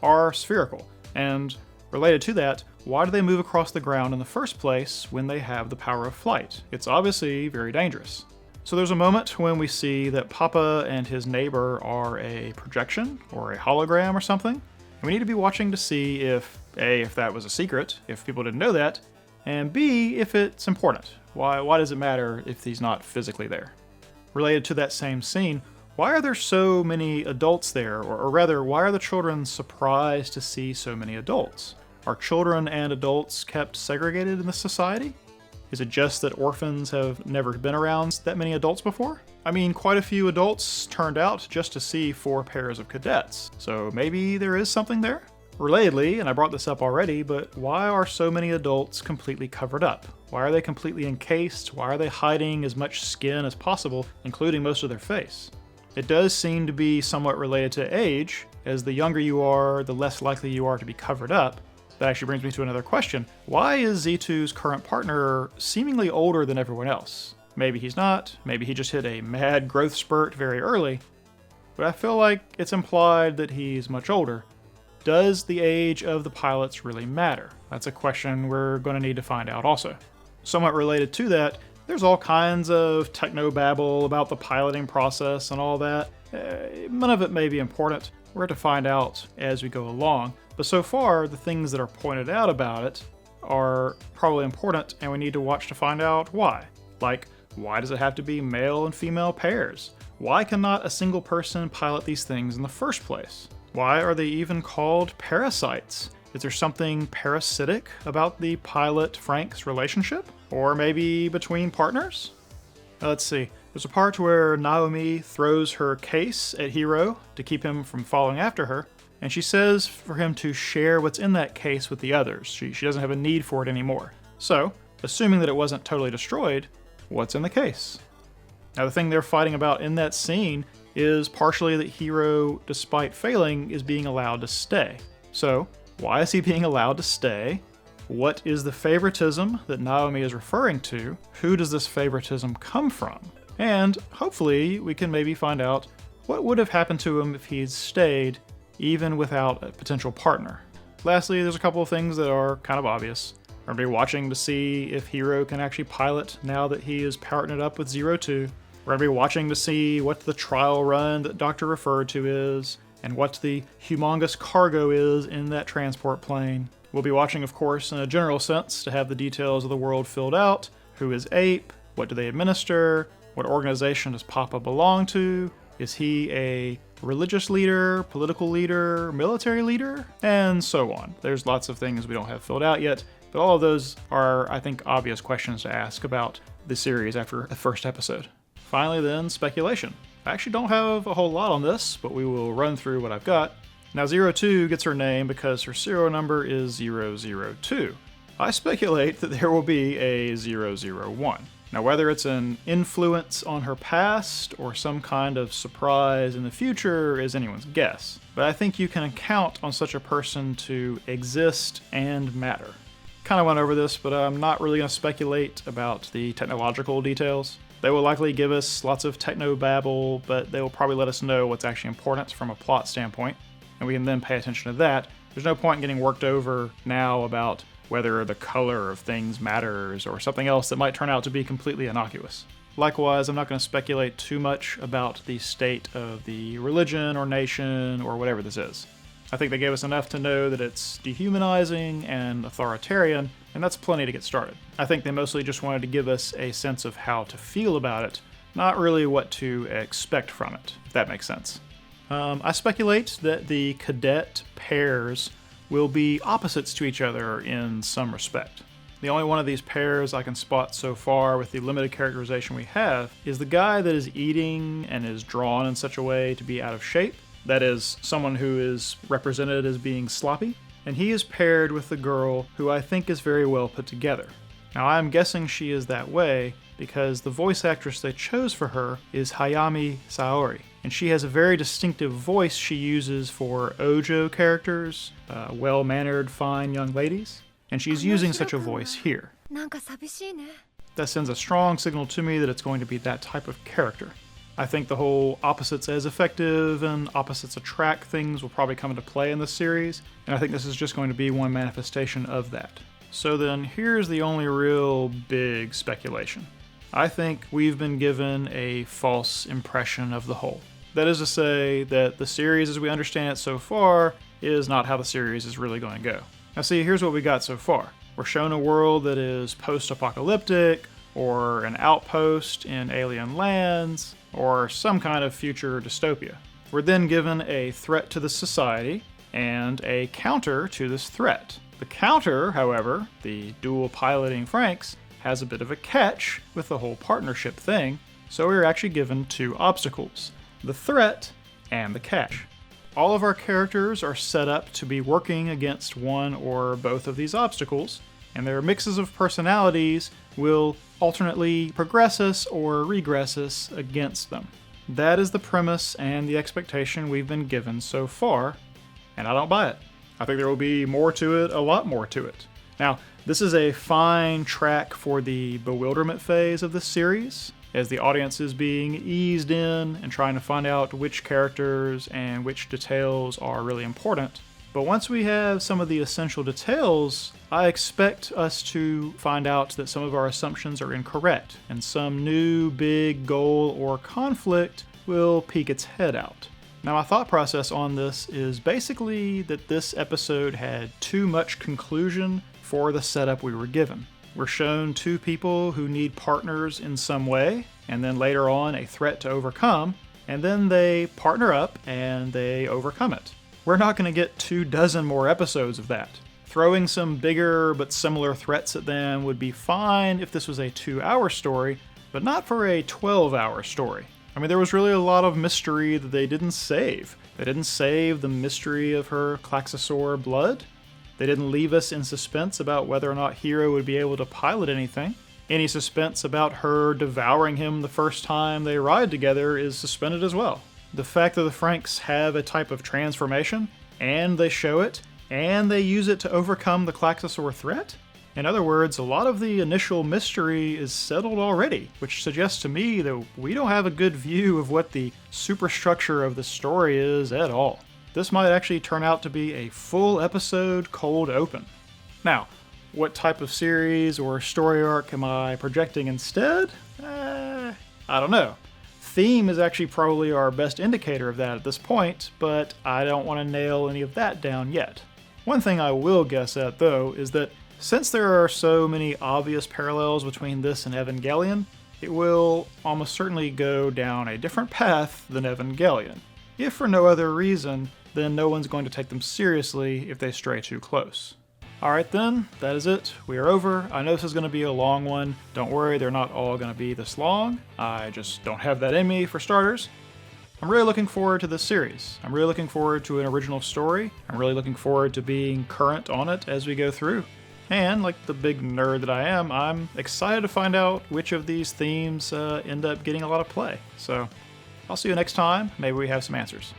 are spherical. And related to that, why do they move across the ground in the first place when they have the power of flight? It's obviously very dangerous. So there's a moment when we see that Papa and his neighbor are a projection or a hologram or something. And we need to be watching to see if, A, if that was a secret, if people didn't know that, and B, if it's important. Why does it matter if he's not physically there? Related to that same scene, why are there so many adults there? Or rather, why are the children surprised to see so many adults? Are children and adults kept segregated in this society? Is it just that orphans have never been around that many adults before? I mean, quite a few adults turned out just to see 4 pairs of cadets, so maybe there is something there? Relatedly, and I brought this up already, but why are so many adults completely covered up? Why are they completely encased? Why are they hiding as much skin as possible, including most of their face? It does seem to be somewhat related to age. As the younger you are, the less likely you are to be covered up. That actually brings me to another question. Why is Z2's current partner seemingly older than everyone else? Maybe he's not, maybe he just hit a mad growth spurt very early, but I feel like it's implied that he's much older. Does the age of the pilots really matter? That's a question we're going to need to find out also. Somewhat related to that, there's all kinds of technobabble about the piloting process and all that. None of it may be important. We're to find out as we go along. But so far, the things that are pointed out about it are probably important, and we need to watch to find out why. Like, why does it have to be male and female pairs? Why cannot a single person pilot these things in the first place? Why are they even called parasites? Is there something parasitic about the pilot-Frank's relationship? Or maybe between partners? Let's see. There's a part where Naomi throws her case at Hiro to keep him from following after her, and she says for him to share what's in that case with the others. She doesn't have a need for it anymore. So, assuming that it wasn't totally destroyed, what's in the case? Now, the thing they're fighting about in that scene is partially that Hiro, despite failing, is being allowed to stay. So, why is he being allowed to stay? What is the favoritism that Naomi is referring to? Who does this favoritism come from? And hopefully we can maybe find out what would have happened to him if he'd stayed, even without a potential partner. Lastly, there's a couple of things that are kind of obvious. We're going to be watching to see if Hiro can actually pilot now that he is partnered up with 02. We're going to be watching to see what the trial run that Doctor referred to is, and what the humongous cargo is in that transport plane. We'll be watching, of course, in a general sense, to have the details of the world filled out. Who is Ape? What do they administer? What organization does Papa belong to? Is he a religious leader, political leader, military leader? And so on. There's lots of things we don't have filled out yet, but all of those are, I think, obvious questions to ask about the series after the first episode. Finally then, speculation. I actually don't have a whole lot on this, but we will run through what I've got. Now 02 gets her name because her serial number is 002. I speculate that there will be a 001. Now, whether it's an influence on her past or some kind of surprise in the future is anyone's guess, but I think you can count on such a person to exist and matter. Kind of went over this, but I'm not really going to speculate about the technological details. They will likely give us lots of techno-babble, but they will probably let us know what's actually important from a plot standpoint, and we can then pay attention to that. There's no point in getting worked over now about whether the color of things matters or something else that might turn out to be completely innocuous. Likewise, I'm not going to speculate too much about the state of the religion or nation or whatever this is. I think they gave us enough to know that it's dehumanizing and authoritarian, and that's plenty to get started. I think they mostly just wanted to give us a sense of how to feel about it, not really what to expect from it, if that makes sense. I speculate that the cadet pairs will be opposites to each other in some respect. The only one of these pairs I can spot so far with the limited characterization we have is the guy that is eating and is drawn in such a way to be out of shape. That is, someone who is represented as being sloppy, and he is paired with the girl who I think is very well put together. Now, I'm guessing she is that way because the voice actress they chose for her is Hayami Saori, and she has a very distinctive voice she uses for Ojo characters, well-mannered, fine young ladies, and she's using such a voice here. That sends a strong signal to me that it's going to be that type of character. I think the whole opposites as effective and opposites attract things will probably come into play in this series, and I think this is just going to be one manifestation of that. So then here's the only real big speculation. I think we've been given a false impression of the whole. That is to say that the series as we understand it so far is not how the series is really going to go. Now see, here's what we got so far. We're shown a world that is post-apocalyptic, or an outpost in alien lands, or some kind of future dystopia. We're then given a threat to the society and a counter to this threat. The counter, however, the dual piloting Franxx, has a bit of a catch with the whole partnership thing, so we're actually given two obstacles, the threat and the catch. All of our characters are set up to be working against one or both of these obstacles, and their mixes of personalities will alternately progress us or regress us against them. That is the premise and the expectation we've been given so far, and I don't buy it. I think there will be more to it, a lot more to it. Now, this is a fine track for the bewilderment phase of this series, as the audience is being eased in and trying to find out which characters and which details are really important. But once we have some of the essential details, I expect us to find out that some of our assumptions are incorrect, and some new big goal or conflict will peek its head out. Now, my thought process on this is basically that this episode had too much conclusion for the setup we were given. We're shown two people who need partners in some way, and then later on a threat to overcome, and then they partner up and they overcome it. We're not going to get 24 more episodes of that. Throwing some bigger but similar threats at them would be fine if this was a 2-hour story, but not for a 12-hour story. I mean, there was really a lot of mystery that they didn't save. They didn't save the mystery of her Klaxosaur blood. They didn't leave us in suspense about whether or not Hiro would be able to pilot anything. Any suspense about her devouring him the first time they ride together is suspended as well. The fact that the Franxx have a type of transformation, and they show it, and they use it to overcome the Klaxosaur threat? In other words, a lot of the initial mystery is settled already, which suggests to me that we don't have a good view of what the superstructure of the story is at all. This might actually turn out to be a full episode cold open. Now, what type of series or story arc am I projecting instead? I don't know. Theme is actually probably our best indicator of that at this point, but I don't want to nail any of that down yet. One thing I will guess at, though, is that since there are so many obvious parallels between this and Evangelion, it will almost certainly go down a different path than Evangelion. If for no other reason, then no one's going to take them seriously if they stray too close. Alright then, that is it. We are over. I know this is going to be a long one. Don't worry, they're not all going to be this long. I just don't have that in me, for starters. I'm really looking forward to this series. I'm really looking forward to an original story. I'm really looking forward to being current on it as we go through. And like the big nerd that I am, I'm excited to find out which of these themes end up getting a lot of play. So I'll see you next time. Maybe we have some answers.